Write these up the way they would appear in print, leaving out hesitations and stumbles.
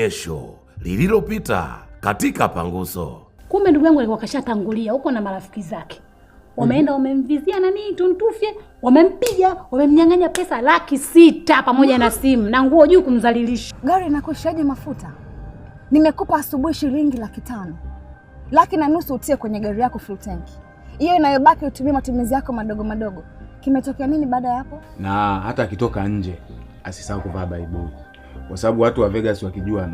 onyesho lililopita katika Panguso. Kumbe ndugu yangu alikuwa kashatangulia huko na marafiki zake. Wameenda wamemvizia nani Tuntufye, wamempiga, wamemnyang'anya pesa 600,000 pamoja na simu na nguo juu kumdhalilisha. Gari inakushaje mafuta? Nimekupa asubuhi shilingi 500,000. 1,500,000 utie kwenye gari yako full tank. Hiyo inayobaki utumie matumizi yako madogo madogo. Kimetokea nini baada ya hapo? Na hata akitoka nje asisahau kuvaa baibui. Kwa sababu watu wa Vegas wakijua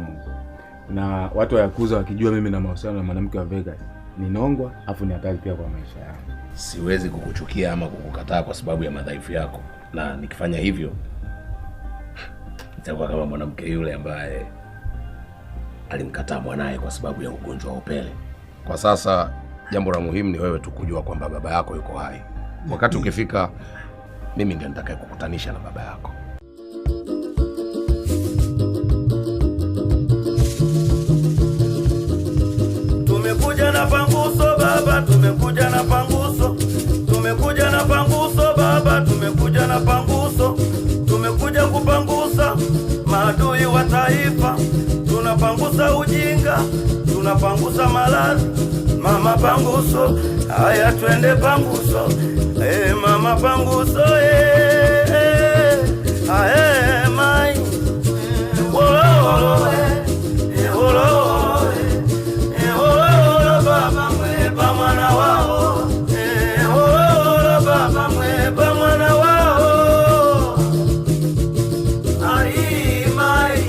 na watu wa Yakuza wakijua mimi na mahusiano na mwanamke wa Vegas, ninongwa afu ni hatari pia kwa maisha yangu. Siwezi kukuchukia ama kukukataa kwa sababu ya madhaifu yako. Na nikifanya hivyo itakuwa kama mwanamke yule ambaye alimkataa mwanae kwa sababu ya ugonjwa wa upele. Kwa sasa jambo la muhimu ni wewe tu kujua kwamba baba yako yuko hai. Wakati ukifika, mimi ndiye nitakaye kukutanisha na baba yako. Tumekuja na Panguso baba, tumekuja na Panguso. Tumekuja na Panguso baba, tumekuja na Panguso. Tumekuja kupangusa maadui wa taifa. Tunapangusa ujinga, tunapangusa maradhi. Mama Panguso, haya twende Panguso. Mama Panguso, mai. Baba mweba mwana wao. Baba mweba mwana wao. Mai.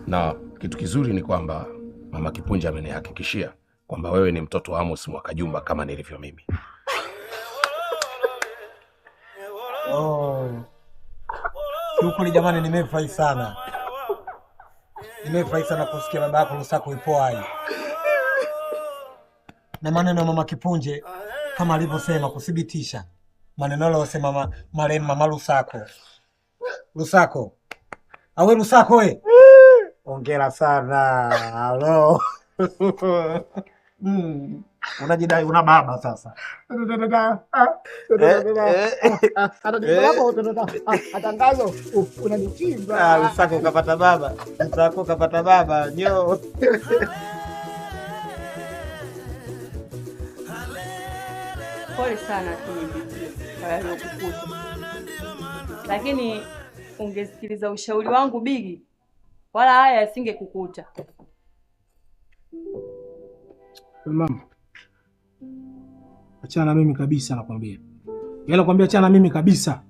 Na kitu kizuri ni kwamba Mama Kipunja amenihakikishia kwamba wewe ni mtoto wa Amos Mwakajumba kama nilivyo mimi. Huko ni jamani, nimefurahi sana. Nimefurahi sana kusikia baba yako Lusako yupo hai. Na maneno ya Mama Kipunje kama alivyosema kuthibitisha maneno aliyosema marehemu Mama Lusako. Lusako. Awe Lusako we. Hongera sana. Halo. Unajidai una baba sasa. Atangazo unanichimba. Lusako kapata baba. Lusako kapata baba. Nyo. Pole sana kwa yaliyokukuta. Lakini ungesikiliza ushauri wangu Bigi, wala haya yasingekukuta. Mama, achana na mimi kabisa nakwambia. Nakwambia achana na mimi kabisa.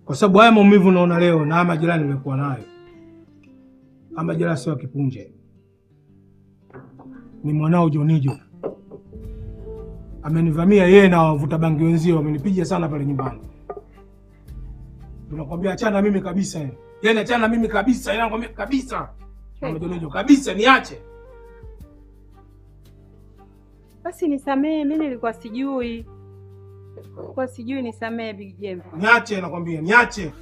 Kwa sababu haya maumivu naona leo na ama jirani nimekuwa nayo. Ama jirani sio Kipunje. Ni mwanao Jonijo. Amenivamia yeye na wavuta bangi wenzio, wamenipiga sana pale nyumbani. Nakwambia achana na mimi kabisa yeye. Yaani achana na mimi kabisa, yeye anakwambia kabisa. Mama Jonijo kabisa niache. Basi nisamee, mimi nilikuwa sijui. Kwa sijui, nisamee Big Jembe. Niache nakwambia, niache.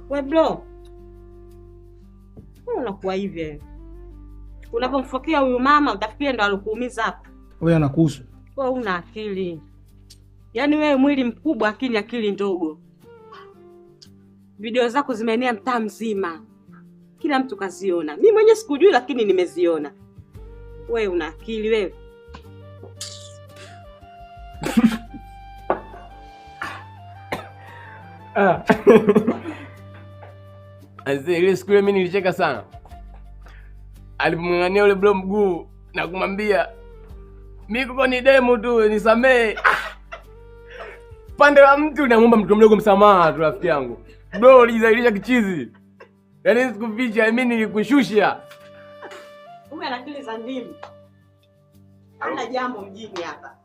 We bro. Wewe unakuwa hivi. Unapomfokea huyu mama utafikiria ndo alikuumiza hapo. Wewe anakuhusu. Wewe una akili. Yaani wewe mwili mkubwa akili ndogo. Video zako zimeenea mtaa mzima. Kila mtu kaziona. Mimi mwenyewe sikujui lakini nimeziona. Wewe una akili wewe. Ile siku mimi nilicheka sana. Alipomng'ang'ania yule bro mguu na kumwambia mimi kuko ni demo tu nisamee. Pande wa mtu namuomba mtu mdogo msamaha tu rafiki yangu. Bro ulizailisha kichizi. Yaani sikuficha mimi nilikushusha. Ume ana akili za ndimi. Hana jambo mjini hapa.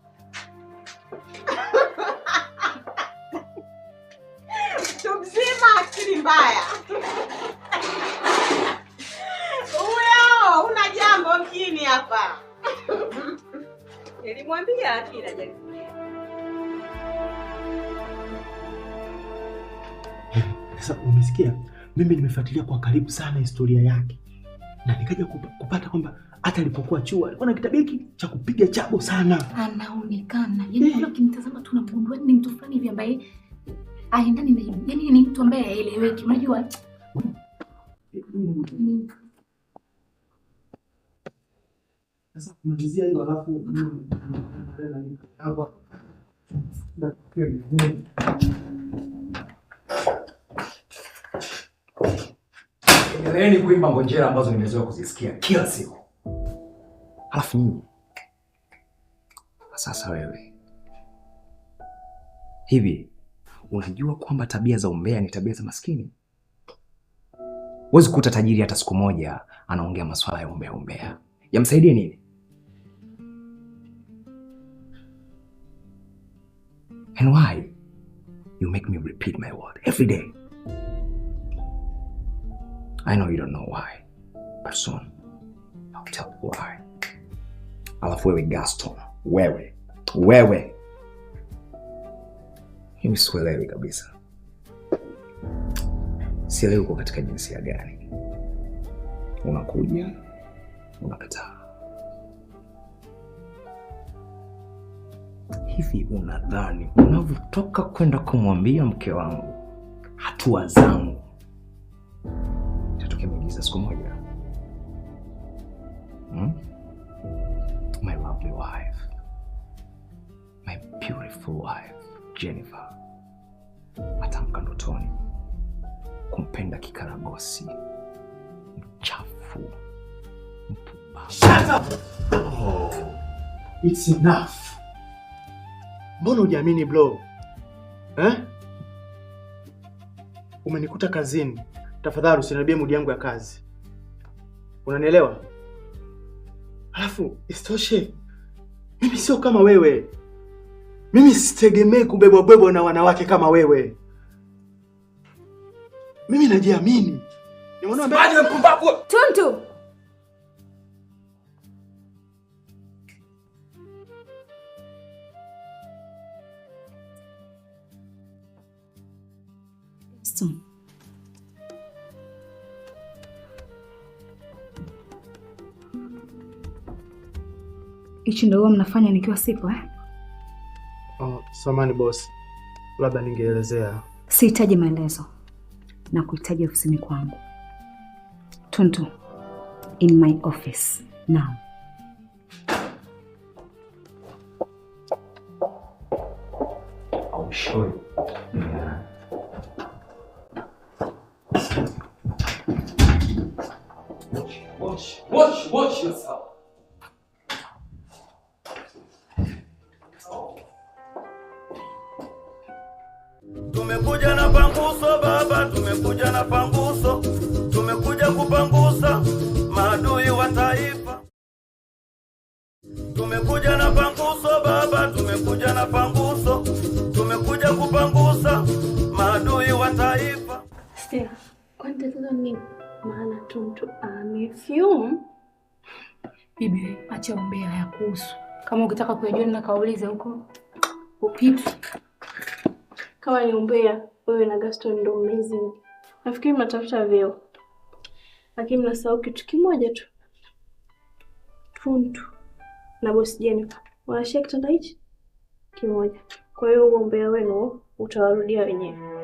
Tumzima akili mbaya. Uyo, una jambo mjini hapa. Nilimwambia akili ajaribu. Sasa umesikia? Mimi nimefuatilia kwa karibu sana historia yake. Na nikaja kupata kwamba hata alipokuwa chuo alikuwa na kitabia hiki cha kupiga chabo sana. Anaonekana. Yaani kila ukimtazama tu unamgundua ni mtu fulani hivi ambaye aendani na hivi. Yaani ni mtu ambaye haeleweki. Unajua? Sasa kumalizia hiyo alafu hapa. Endeleeni kuimba ngonjera ambazo nimezoea kuzisikia kila siku. Halafu nyinyi. Sasa wewe. Hivi, unajua kwamba tabia za umbea ni tabia za maskini? Huwezi kukuta tajiri hata siku moja anaongea masuala ya umbea. Yamsaidie nini? And why you make me repeat my word every day? I know you don't know why, but soon I'll tell you why. Alafu wewe Gaston, wewe. Mimi sielewi kabisa. Sielewi uko katika jinsia gani. Unakuja, unakataa. Hivi unadhani unavyotoka kwenda kumwambia mke wangu hatua zangu itatokea miujiza siku moja? My lovely wife, my beautiful wife Jennifer, atamka ndotoni kumpenda kikaragosi mchafu mpumbavu. Shut up! Oh, it's enough. Mbona hujaamini bro? Umenikuta kazini. Tafadhali usiniambie mudi yangu ya kazi. Unanielewa? Alafu isitoshe, mimi sio kama wewe. Mimi sitegemei kubebwa na wanawake kama wewe. Mimi najiamini. Nimeona mbele mpumbavu. Tuntu. Hichi ndio huwa mnafanya nikiwa sipo Oh, samahani boss. Labda ningeelezea. Sihitaji maelezo. Na kuhitaji ofisini kwangu. Tuntu, in my office now. I'll show you. Yeah. Watch yourself. Tumekuja na panguso baba, tumekuja na panguso, tumekuja kupangusa maadui wa taifa. Tumekuja na panguso baba, tumekuja na panguso, tumekuja kupangusa maadui wa taifa. Stella, kwani tatizo nini? Maana Tuntu amefume. Bibi, acha umbea ya kuhusu. Kama ukitaka kujua na kaulize huko. Upite. Kama ni umbea, wewe na Gaston ndio mmezini. Nafikiri mnatafuta vyeo. Lakini mnasahau kitu kimoja tu. Tuntu na boss Jennifer wanashare kitanda hichi kimoja. Kwa hiyo umbea wenu utawarudia wenyewe.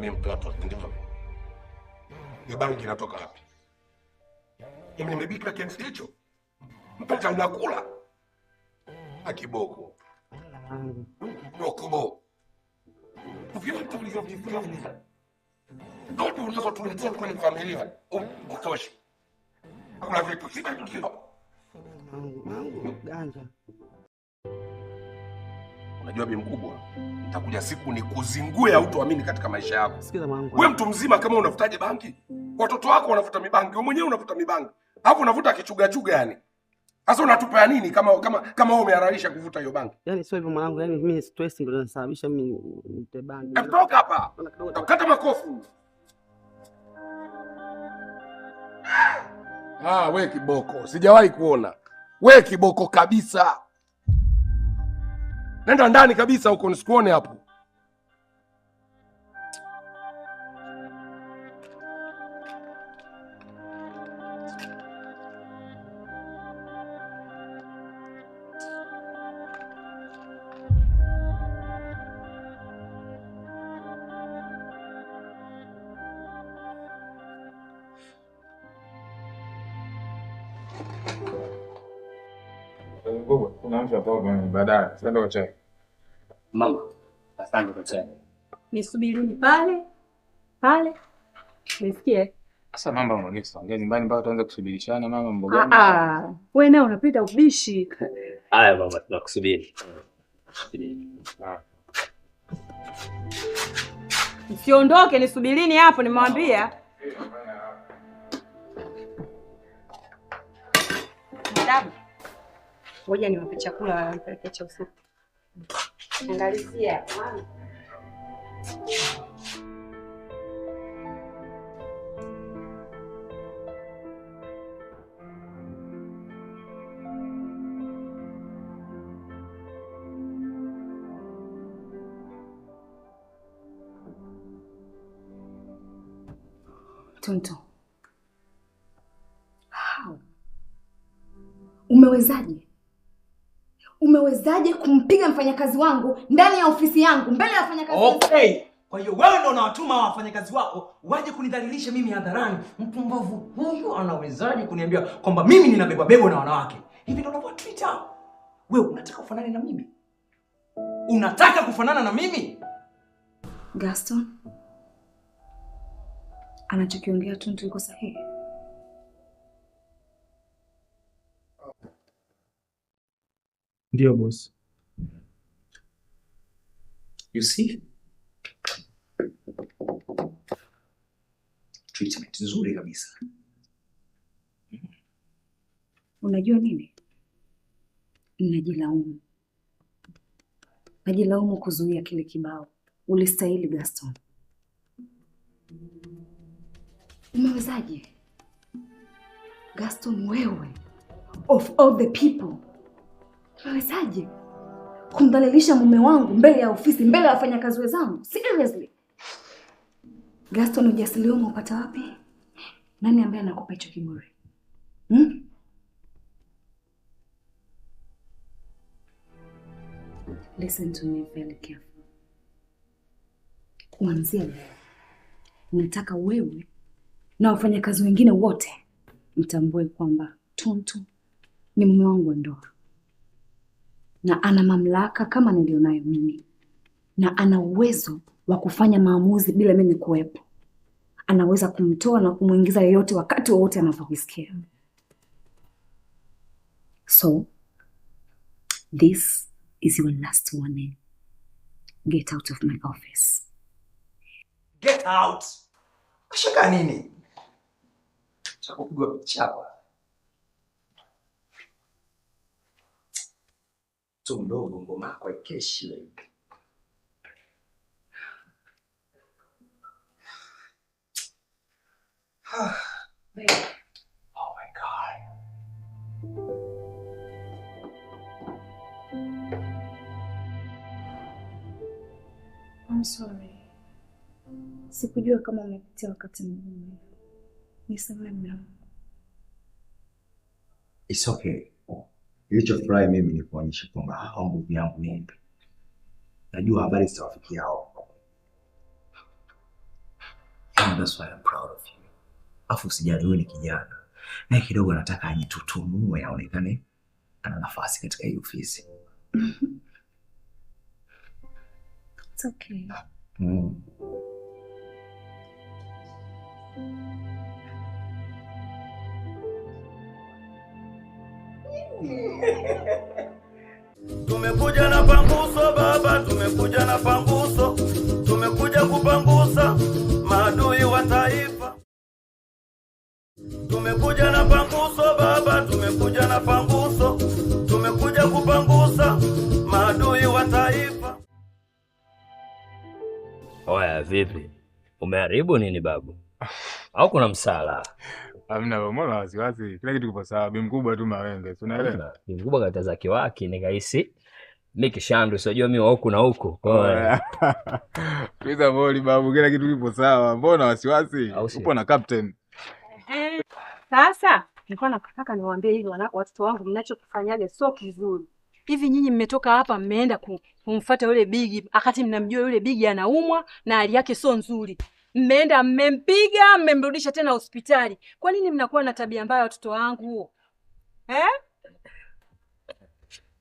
mimi mtoto, ndivyo. Hiyo bangi inatoka wapi? Mimi nimebika kiasi hicho. Mpaka unakula. Akiboko. Ndokubo. Ukiwa tulivyo vifanya. Ndoto unazotuletea kwenye familia. Utoshi. Kuna vitu sita tukio. Ganja. Unajua bi mkubwa, nitakuja siku ni kuzingue au tuamini katika maisha yako. Sikiza mwanangu. Wewe mtu mzima kama unavutaje bangi? Watoto wako wanavuta mibangi, wewe mwenyewe unavuta mibangi. Hapo unavuta kichuga yani. Sasa unatupa ya nini kama wewe umehalalisha kuvuta hiyo bangi? Yaani sio hivyo mwanangu, yaani mimi stress ndio inasababisha mimi nite bangi. Toka hapa. Kata makofi. Wewe kiboko, sijawahi kuona. Wewe kiboko kabisa. Nenda ndani kabisa huko nisikuone hapo. Kuna mtu hapo baadaye. Sasa chai. Mama, asante kwa chai. Nisubirini pale. Nisikie. Sasa mambo mwenyewe tuongea nyumbani mpaka tuanze kusubirishana mama mboga. Wewe naye unapita ubishi. Haya mama, tunakusubiri. Usiondoke, nisubirini hapo nimewambia. Madamu. Ngoja niwape chakula mpeleke cha usiku. Angalizia. Tonto. Umewezaje kumpiga mfanyakazi wangu ndani ya ofisi yangu mbele ya wafanyakazi wenzangu? Okay. Kwa hiyo wewe ndio unawatuma wafanyakazi wako waje kunidhalilisha mimi hadharani. Mpumbavu huyu anawezaje kuniambia kwamba mimi ninabeba bebo na wanawake? Hivi ndio unavyo Twitter. Wewe unataka kufanana na mimi? Unataka kufanana na mimi? Gaston, anachokiongea Tonto yuko sahihi. Ndio boss. You see? Treatment nzuri kabisa. Unajua nini? Najilaumu kuzuia kile kibao. Ulistahili Gaston. Umewezaje? Gaston, wewe of all the people, umewezaje kumdhalilisha mume wangu mbele ya ofisi, mbele ya wafanyakazi wenzangu? Seriously? Gaston, ujasiri wako upata wapi? Nani ambaye anakupa hicho kiburi? Listen to me very carefully. Kuanzia leo, nataka wewe na wafanyakazi wengine wote mtambue kwamba Tonto ni mume wangu wa ndoa. Na ana mamlaka kama nilionayo mimi. Na ana uwezo wa kufanya maamuzi bila mimi kuwepo. Anaweza kumtoa na kumuingiza yeyote wakati wowote anapojisikia. So, this is your last warning. Get out of my office. Get out. Shaka nini? Chakupigwa chapa. Tumdogo ngoma kwa keshi. Oh my God. I'm sorry. Sikujua kama umepitia wakati mgumu. Nisamehe mama. It's okay. Nilichofurahi mimi ni kuonyesha kwamba hao ndugu yangu ni. Najua habari zitawafikia hao. That's why I'm proud of you. Afu usijali, wewe ni kijana. Na kidogo nataka ajitutumue aonekane ana nafasi katika hii ofisi. It's okay. Tumekuja na panguso baba, tumekuja na panguso, tumekuja kupangusa maadui wa taifa. Tumekuja na panguso baba, tumekuja na panguso, tumekuja kupangusa maadui wa taifa. Oya, vipi? Umeharibu nini babu? Au kuna msala? Hamna, mbona wasiwasi? Kila kitu kipo sawa. Bi mkubwa tu mawenge. Unaelewa? Bi mkubwa kataza kiwaki nikahisi mimi kishandu, sijua mimi wa huku na huku. Tuiza boli babu, kila kitu kipo sawa. Mbona wasiwasi? Upo na captain. Sasa nilikuwa nataka niwaambie hivi watoto wangu, mnachokifanyaje sio kizuri. Hivi nyinyi mmetoka hapa mmeenda kumfuata yule bigi, akati mnamjua yule bigi anaumwa na hali yake sio nzuri. Mmeenda mmempiga, mmemrudisha tena hospitali. Kwa nini mnakuwa na tabia mbaya watoto wangu?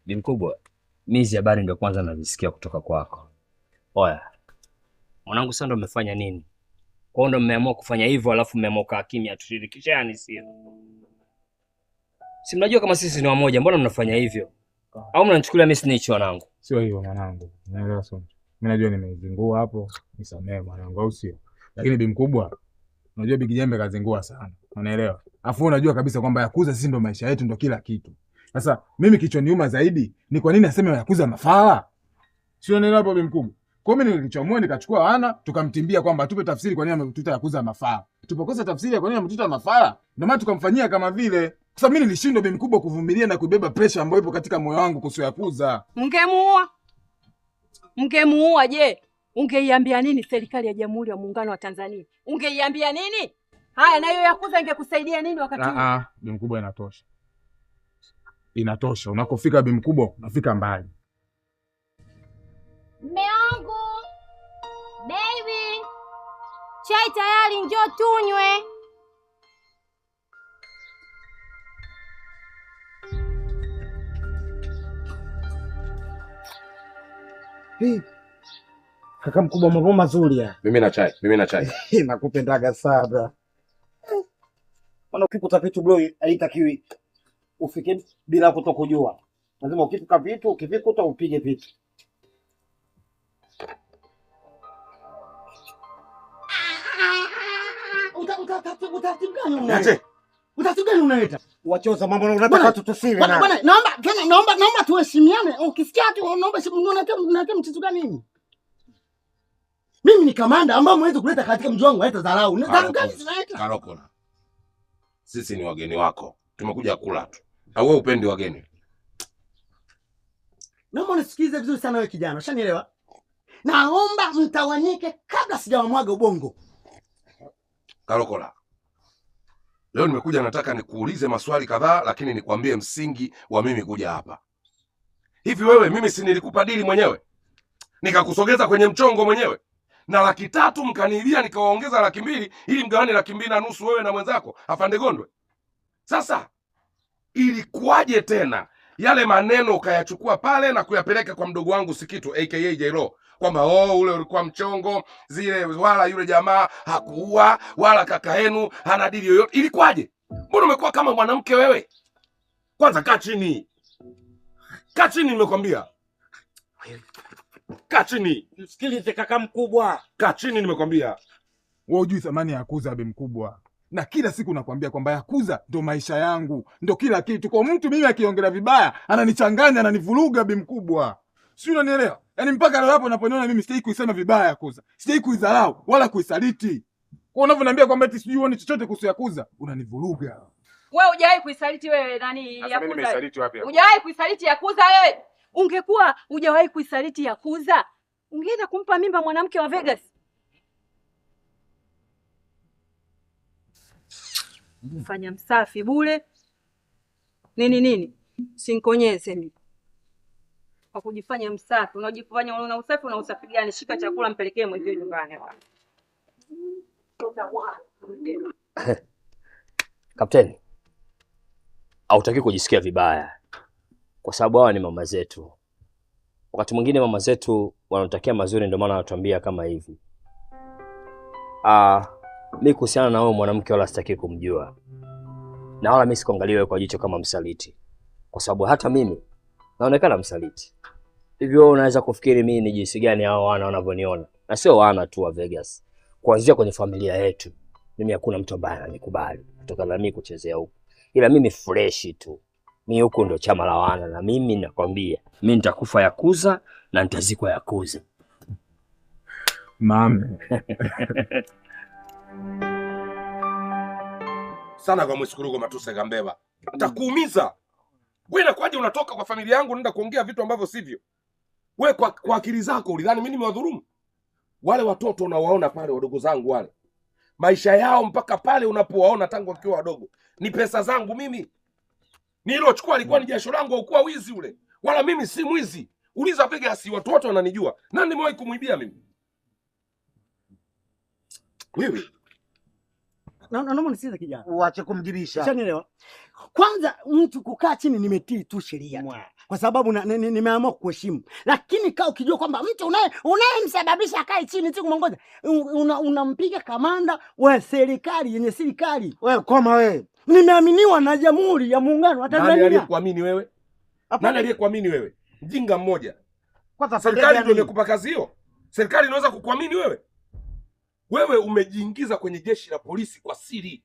Bi mkubwa, mimi hizi habari ndio kwanza nazisikia kutoka kwako. Oya, mwanangu sasa ndo umefanya nini? Kwa ndo mmeamua kufanya hivyo alafu mmeamua kaa kimya tushirikishane sio? Si mnajua kama sisi ni wamoja, mbona mnafanya hivyo? Au mnanichukulia mimi snitch wanangu? Sio hiyo mwanangu. Unaelewa sio? Mimi najua nimezingua hapo, nisamee mwanangu au sio? Lakini bi mkubwa, unajua Big Jembe kazingua sana. Unaelewa? Afu unajua kabisa kwamba Yakuza sisi ndo maisha yetu, ndo kila kitu. Sasa mimi kichoniuma zaidi ni kwa nini aseme Yakuza mafala? Sio unaelewa hapo bi mkubwa? Kwa mimi nilichoamua nikachukua wana tukamtimbia kwamba tupe tafsiri kwa nini ametuita Yakuza mafala. Tupokosa tafsiri ya kwa nini ametuita mafala, ndio maana tukamfanyia kama vile. Sasa mimi nilishindwa bi mkubwa kuvumilia na kuibeba pressure ambayo ipo katika moyo wangu kuhusu Yakuza. Mngemuua je? Ungeiambia nini serikali ya Jamhuri ya Muungano wa Tanzania? Ungeiambia nini? Haya, na hiyo Yakuza ingekusaidia nini wakati huu? Bi mkubwa inatosha. Inatosha. Unakofika bi mkubwa, unafika mbali. Mme wangu. Baby. Chai tayari, njoo tunywe. Kaka mkubwa, mambo mazuri ya. Mimi na chai. Nakupendaga sana. Maana ukikuta vitu bro, haitakiwi ufike bila kutokujua. Lazima ukifika vitu, ukivikuta upige vitu. Utaratibu gani unaita? Wachoza mambo unataka tutusile na. Bwana, naomba tuheshimiane. Ukisikia tu naomba unataka mchezo gani nini? Mimi ni kamanda ambao mwezi kuleta katika mji wangu haita dharau. Ni dharau gani zinaita? Karokona. Sisi ni wageni wako. Tumekuja kula tu. Na wewe upendi wageni. Naomba unisikize vizuri sana wewe kijana. Ushanielewa? Naomba mtawanyike kabla sijawamwaga ubongo. Karokona. Leo nimekuja nataka nikuulize maswali kadhaa lakini nikwambie msingi wa mimi kuja hapa. Hivi wewe mimi si nilikupa dili mwenyewe? Nikakusogeza kwenye mchongo mwenyewe. Na 300,000 mkaniibia nikawaongeza 200,000 ili mgawane 250 wewe na mwenzako afande Gondwe. Sasa ilikuwaje tena yale maneno ukayachukua pale na kuyapeleka kwa mdogo wangu Sikitu aka Jailo kwamba ule ulikuwa mchongo zile, wala yule jamaa hakuua wala kaka yenu hana dili yoyote. Ilikuwaje? Mbona umekuwa kama mwanamke wewe? Kwanza kaa chini. Kaa chini nimekwambia. Kaa chini. Msikilize kaka mkubwa. Kaa chini nimekwambia. Wewe hujui thamani ya Yakuza bi mkubwa. Na kila siku nakwambia kwamba Yakuza ndo maisha yangu, ndo kila kitu. Kwa mtu mimi akiongelea vibaya, ananichanganya, ananivuruga bi mkubwa. Sio unanielewa? Yaani mpaka leo hapo unaponiona mimi sitaki kuisema vibaya Yakuza. Sitaki kuidharau wala kuisaliti. Kwa unavyoniambia kwamba eti sijui uone chochote kuhusu Yakuza, unanivuruga. Wewe hujawahi kuisaliti wewe nani Yakuza? Mimi nimesaliti wapi? Hujawahi kuisaliti Yakuza wewe? Ungekuwa hujawahi kuisaliti Yakuza, ungeenda kumpa mimba mwanamke wa Vegas. Fanya msafi bure. Nini? Sinkonyeze mimi. Kwa kujifanya msafi, unajifanya una usafi, una usafi gani? Shika chakula mpelekee mwenzio nyumbani. Kapteni, hautaki kujisikia vibaya kwa sababu hawa ni mama zetu. Wakati mwingine mama zetu wanatakia mazuri, ndio maana wanatuambia kama hivi. Mimi kuhusiana na wewe mwanamke wala sitaki kumjua. Na wala mimi sikuangalia wewe kwa jicho kama msaliti. Kwa sababu hata mimi naonekana msaliti. Hivyo unaweza kufikiri mimi ni jinsi gani hao wana wanavyoniona. Na sio wana tu wa Vegas. Kuanzia kwenye familia yetu, mimi hakuna mtu ambaye ananikubali kutoka na mimi kuchezea huko. Ila mimi fresh tu. Mimi huko ndo chama la wana, na mimi nakwambia, mimi nitakufa Yakuza na nitazikwa Yakuza. Mame. Sana kwa Mwisikurugo Matuse Gambeba. Nitakuumiza. Wewe inakuwaje unatoka kwa familia yangu unaenda kuongea vitu ambavyo sivyo? Wewe kwa akili zako ulidhani mimi nimewadhulumu? Wale watoto unawaona pale wadogo zangu wale. Maisha yao mpaka pale unapowaona tangu wakiwa wadogo. Ni pesa zangu mimi. Nilochukua alikuwa ni jasho langu au kuwa wizi ule. Wala mimi si mwizi. Uliza Vegas, watu wote wananijua. Nani nimewahi kumuibia mimi? Wewe. Naomba nisikize kijana. Uache kumjibisha. Ushanielewa? Kwanza mtu kukaa chini nimetii tu sheria. Kwa sababu nimeamua kuheshimu. Lakini kaa ukijua kwamba mtu unayemsababisha akae chini tu kumwongoza, unampiga kamanda wa serikali yenye serikali. Wewe koma wewe. Nimeaminiwa na Jamhuri ya Muungano wa Tanzania. Nani aliyekuamini wewe? Nani aliyekuamini wewe? Mjinga mmoja. Kwanza serikali ndio imekupa kazi hiyo? Serikali inaweza kukuamini wewe? Wewe umejiingiza kwenye jeshi la polisi kwa siri.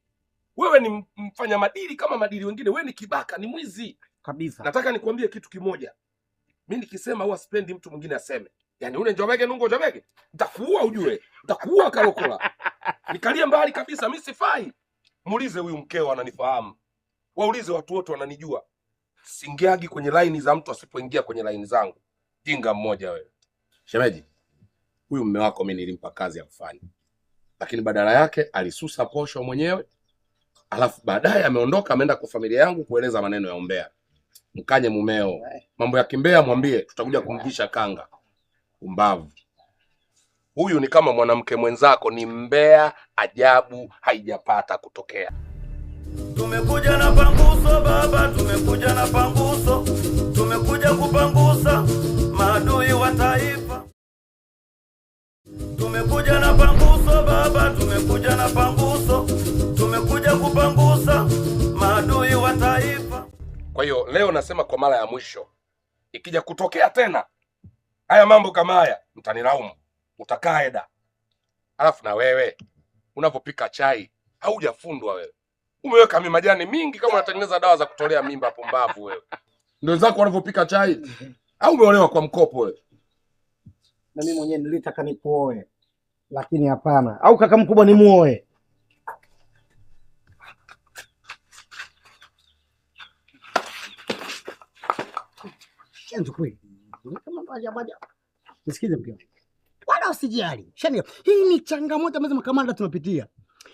Wewe ni mfanya madili kama madili wengine. Wewe ni kibaka, ni mwizi kabisa. Nataka nikwambie kitu kimoja. Mimi nikisema huwa sipendi mtu mwingine aseme. Yaani ule Njomege nungo Njomege, nitakuua ujue. Nitakuua Karokola. Nikalie mbali kabisa, mimi sifai. Muulize huyu mkeo ananifahamu. Waulize watu wote wananijua. Singiagi kwenye line za mtu asipoingia kwenye line zangu. Jinga mmoja wewe. Shemeji, huyu mume wako mimi nilimpa kazi ya kufanya. Lakini badala yake alisusa posho mwenyewe. Alafu baadaye ameondoka ameenda kwa familia yangu kueleza maneno ya umbea. Mkanye mumeo. Mambo ya kimbea mwambie tutakuja kumvisha kanga. Umbavu. Huyu ni kama mwanamke mwenzako, ni mbea ajabu haijapata kutokea. Tumekuja na panguso baba, tumekuja na panguso. Tumekuja kupangusa maadui wa taifa. Tumekuja na panguso baba, tumekuja na panguso. Tumekuja kupangusa maadui wa taifa. Kwa hiyo leo nasema kwa mara ya mwisho, ikija kutokea tena haya mambo kama haya, mtanilaumu, utakaa eda. Alafu na wewe unapopika chai haujafundwa wewe. Umeweka majani mingi kama unatengeneza dawa za kutolea mimba, pumbavu wewe. Ndio zako wanapopika chai au umeolewa kwa mkopo wewe? Na mimi mwenyewe nilitaka nikuoe. Lakini hapana. Au kaka mkubwa ni muoe. Chanzo kweli. Kama baja. Nisikize mke wangu. Wala usijali. Shani, hii ni changamoto ambazo makamanda tunapitia.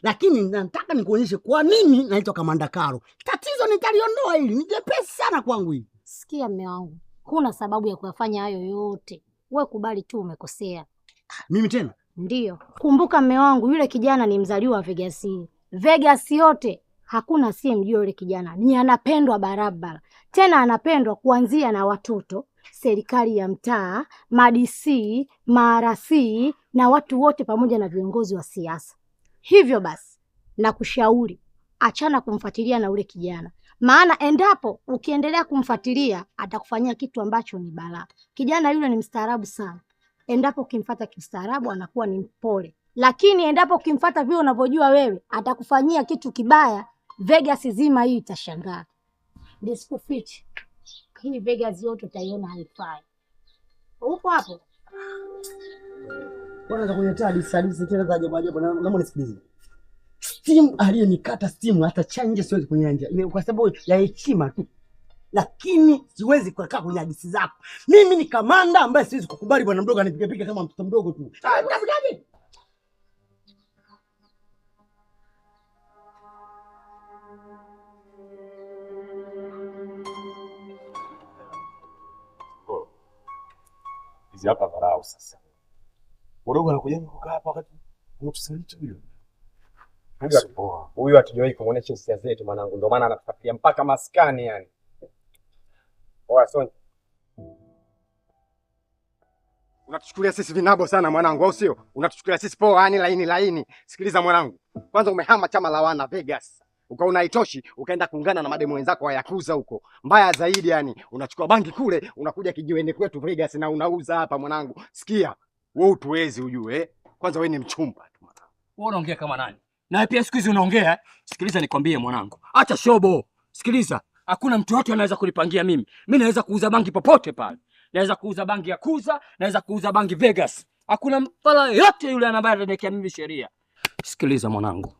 Lakini nataka nikuonyeshe kwa nini naitwa Kamanda Karo. Tatizo nitaliondoa hili. Ni jepesi sana kwangu hili. Sikia mme wangu. Huna sababu ya kuyafanya hayo yote. Wewe kubali tu umekosea. Mimi tena? Ndiyo. Kumbuka mme wangu, yule kijana ni mzaliwa wa Vegas. Vegas yote hakuna asiyemjua yule kijana. Ni anapendwa barabara. Tena anapendwa kuanzia na watoto, serikali ya mtaa, madisi, marasi na watu wote pamoja na viongozi wa siasa. Hivyo basi, nakushauri achana kumfuatilia na ule kijana. Maana endapo ukiendelea kumfuatilia atakufanyia kitu ambacho ni balaa. Kijana yule ni mstaarabu sana. Endapo ukimfuata kistaarabu anakuwa ni mpole. Lakini endapo ukimfuata vile unavyojua wewe atakufanyia kitu kibaya. Vegas zima hii itashangaa. Disikufichi. Hii Vegas yote utaiona haifai. Upo hapo? Bwana kuletea hadithi tena za ajabu ajabu. Naomba nisikilize. Steam aliyenikata steam hata chanje siwezi kunyanja. Kwa sababu ya heshima tu. Lakini siwezi kukaa kwenye hadithi zako. Mimi ni kamanda ambaye siwezi kukubali bwana mdogo anipige kama mtoto mdogo tu. Kazi. Hizi hapa dharau sasa. Wadogo anakuja kukaa hapa wakati unatusaliti hiyo. Huyu hatujawahi kumuonesha hisia zetu mwanangu, ndio maana anatufuatia mpaka maskani yani. Oya Sonya. Unatuchukulia sisi vinabo sana mwanangu, au sio? Unatuchukulia sisi poa yani laini. Sikiliza mwanangu. Kwanza umehama chama la wana Vegas. Ukaona haitoshi, ukaenda kuungana na mademu wenzako wa Yakuza huko. Mbaya zaidi yani, unachukua bangi kule, unakuja kijiweni kwetu Vegas na unauza hapa mwanangu. Sikia, wewe utuwezi ujue. Kwanza wewe ni mchumba tu mwanangu. Wewe unaongea kama nani? Na pia siku hizi unaongea. Sikiliza nikwambie mwanangu. Acha shobo. Sikiliza, hakuna mtu yote anaweza kunipangia mimi. Mimi naweza kuuza bangi popote pale. Naweza kuuza bangi Yakuza, naweza kuuza bangi Vegas. Hakuna mpala yote yule anabadilika mimi sheria. Sikiliza mwanangu.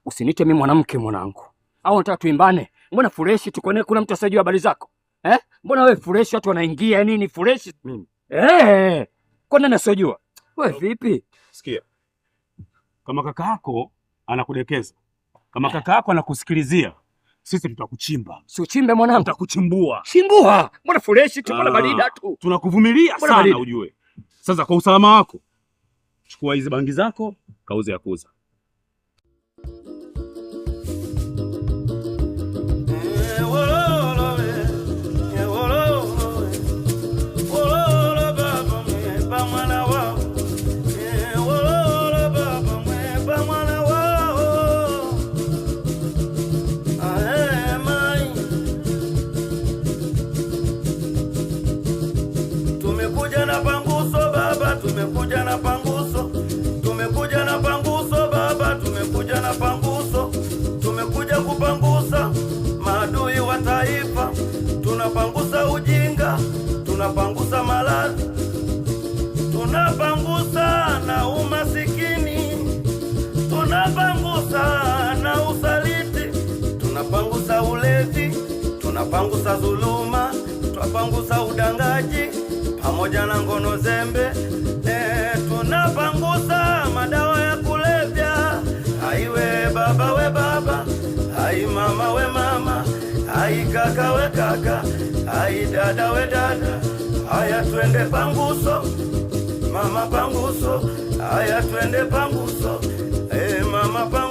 Usinite mimi mwanamke mwanangu. Au unataka tuimbane? Mbona fresh tukone kuna mtu asijua habari zako? Mbona wewe fresh watu wanaingia nini fresh mimi? Kwa nini asijua? Wewe vipi? Sikia. Kama kaka yako anakudekeza. Kama kaka yako anakusikilizia, sisi tutakuchimba. Si uchimbe mwanangu. Tutakuchimbua. Chimbua. Mbona fresh tu mbona barida tu? Tunakuvumilia sana ujue. Sasa kwa usalama wako, chukua hizi bangi zako, kauze Yakuza. Tumekuja na panguso baba, tumekuja na panguso. Tumekuja na panguso baba, tumekuja na panguso. Tumekuja kupangusa maadui wa taifa. Tunapangusa ujinga, tunapangusa maradhi. Tunapangusa na umasikini. Tunapangusa na usaliti. Tunapangusa ulevi, tunapangusa dhuluma, tunapangusa udangaji pamoja na ngono zembe. Tunapangusa madawa ya kulevya. Haiwe baba we baba, hai mama we mama, hai kaka we kaka, hai dada we dada. Haya twende panguso, mama panguso. Haya twende panguso, mama panguso.